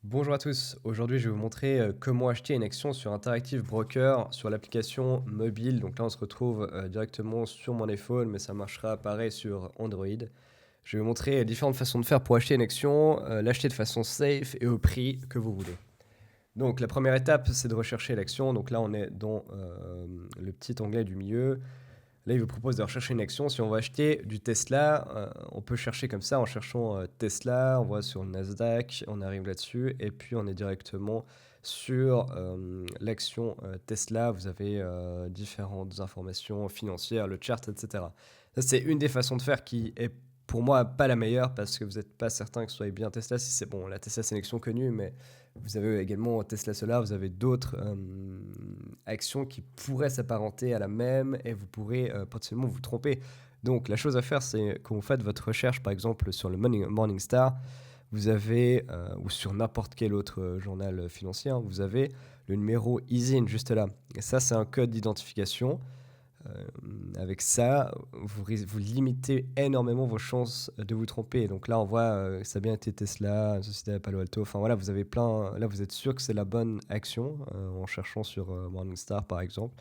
Bonjour à tous, aujourd'hui je vais vous montrer comment acheter une action sur Interactive Broker sur l'application mobile. Donc là on se retrouve directement sur mon iPhone, mais ça marchera pareil sur Android. Je vais vous montrer différentes façons de faire pour acheter une action, l'acheter de façon safe et au prix que vous voulez. Donc la première étape c'est de rechercher l'action. Donc là on est dans le petit onglet du milieu. Là, il vous propose de rechercher une action. Si on va acheter du Tesla, on peut chercher comme ça en cherchant Tesla. On voit sur le Nasdaq, on arrive là-dessus. Et puis, on est directement sur l'action Tesla. Vous avez différentes informations financières, le chart, etc. Ça, c'est une des façons de faire qui est pour moi pas la meilleure parce que vous n'êtes pas certain que ce soit bien Tesla. Si c'est bon, la Tesla, c'est une action connue, mais vous avez également Tesla Solar, vous avez d'autres actions qui pourraient s'apparenter à la même et vous pourrez potentiellement vous tromper. Donc la chose à faire, c'est quand vous faites votre recherche, par exemple sur le Morningstar, vous avez, ou sur n'importe quel autre journal financier, hein, vous avez le numéro ISIN juste là. Et ça, c'est un code d'identification. Avec ça, vous limitez énormément vos chances de vous tromper. Donc là, on voit ça a bien été Tesla, une société à Palo Alto. Enfin voilà, vous avez plein. Là, vous êtes sûr que c'est la bonne action en cherchant sur Morningstar par exemple.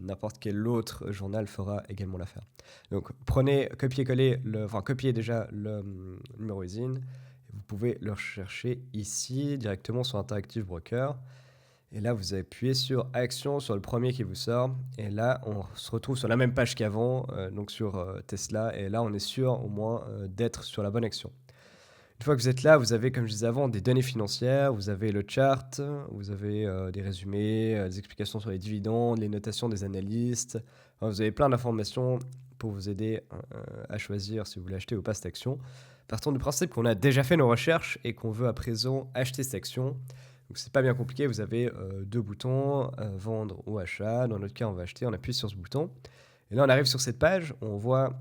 N'importe quel autre journal fera également l'affaire. Donc prenez, copiez-coller, enfin copiez déjà le numéro ISIN. Vous pouvez le rechercher ici directement sur Interactive Broker. Et là, vous appuyez sur Action sur le premier qui vous sort. Et là, on se retrouve sur la même page qu'avant, donc sur Tesla. Et là, on est sûr au moins d'être sur la bonne action. Une fois que vous êtes là, vous avez, comme je disais avant, des données financières, vous avez le chart, vous avez des résumés, des explications sur les dividendes, les notations des analystes. Enfin, vous avez plein d'informations pour vous aider à choisir si vous voulez acheter ou pas cette action. Partons du principe qu'on a déjà fait nos recherches et qu'on veut à présent acheter cette action. Donc c'est pas bien compliqué, vous avez deux boutons, vendre ou achat. Dans notre cas, on va acheter, on appuie sur ce bouton. Et là, on arrive sur cette page, on voit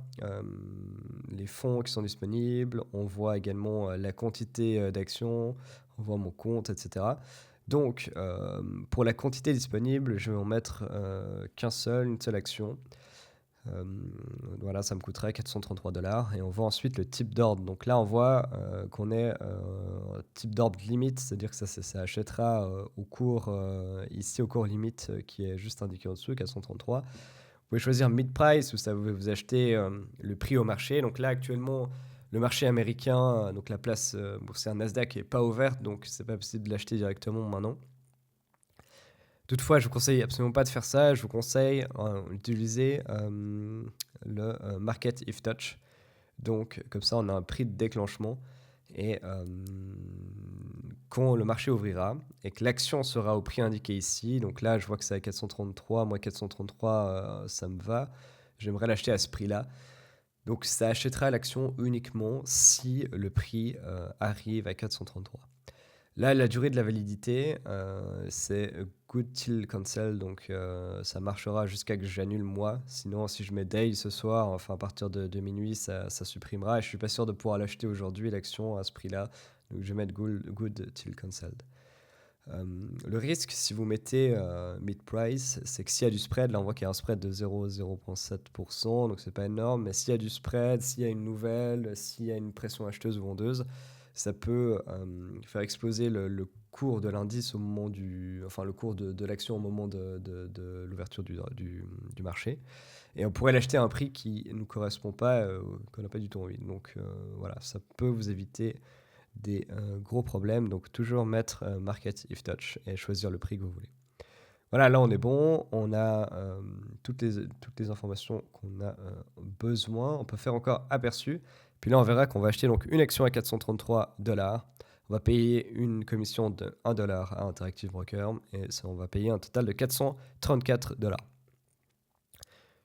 les fonds qui sont disponibles, on voit également la quantité d'actions, on voit mon compte, etc. Donc, pour la quantité disponible, je vais en mettre une seule action. Voilà, ça me coûterait 433 $. Et on voit ensuite le type d'ordre. Donc là, on voit qu'on est type d'ordre limite, c'est-à-dire que ça achètera au cours, ici au cours limite qui est juste indiqué au-dessus, 433. Vous pouvez choisir mid-price où ça vous achetez le prix au marché. Donc là, actuellement, le marché américain, donc la place boursière Nasdaq n'est pas ouverte, donc c'est pas possible de l'acheter directement maintenant. Toutefois, je vous conseille absolument pas de faire ça. Je vous conseille d'utiliser le Market If Touch. Donc, comme ça, on a un prix de déclenchement. Et quand le marché ouvrira et que l'action sera au prix indiqué ici, donc là, je vois que c'est à 433. Moi, 433, ça me va. J'aimerais l'acheter à ce prix-là. Donc, ça achètera l'action uniquement si le prix arrive à 433. Là, la durée de la validité, c'est good till cancel, donc ça marchera jusqu'à que j'annule moi. Sinon, si je mets day ce soir, enfin à partir de minuit, ça supprimera. Et je suis pas sûr de pouvoir l'acheter aujourd'hui, l'action, à ce prix-là. Donc je vais mettre good till cancelled. Le risque, si vous mettez mid-price, c'est que s'il y a du spread, là on voit qu'il y a un spread de 0,7%, donc c'est pas énorme, mais s'il y a du spread, s'il y a une nouvelle, s'il y a une pression acheteuse ou vendeuse, ça peut faire exploser le cours de l'indice au moment enfin le cours de l'action au moment de l'ouverture du marché. Et on pourrait l'acheter à un prix qui ne nous correspond pas, qu'on n'a pas du tout envie. Donc voilà, ça peut vous éviter des gros problèmes. Donc toujours mettre Market If Touch et choisir le prix que vous voulez. Voilà, là on est bon, on a toutes les informations qu'on a besoin. On peut faire encore aperçu. Puis là on verra qu'on va acheter donc une action à 433 $. On va payer une commission de 1 $ à Interactive Broker et ça, on va payer un total de 434 $.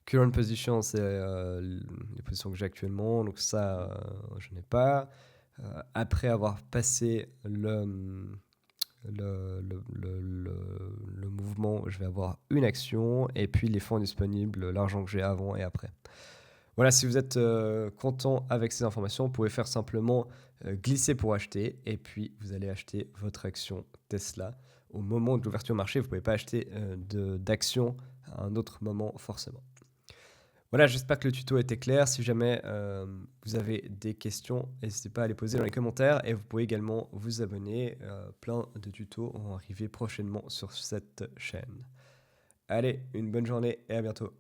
Current position, c'est les positions que j'ai actuellement, donc ça je n'ai pas. Après avoir passé le mouvement, je vais avoir une action et puis les fonds disponibles, l'argent que j'ai avant et après. Voilà, si vous êtes content avec ces informations, vous pouvez faire simplement glisser pour acheter et puis vous allez acheter votre action Tesla au moment de l'ouverture au marché. Vous ne pouvez pas acheter d'action à un autre moment forcément. Voilà, j'espère que le tuto était clair. Si jamais vous avez des questions, n'hésitez pas à les poser dans les commentaires et vous pouvez également vous abonner. Plein de tutos vont arriver prochainement sur cette chaîne. Allez, une bonne journée et à bientôt.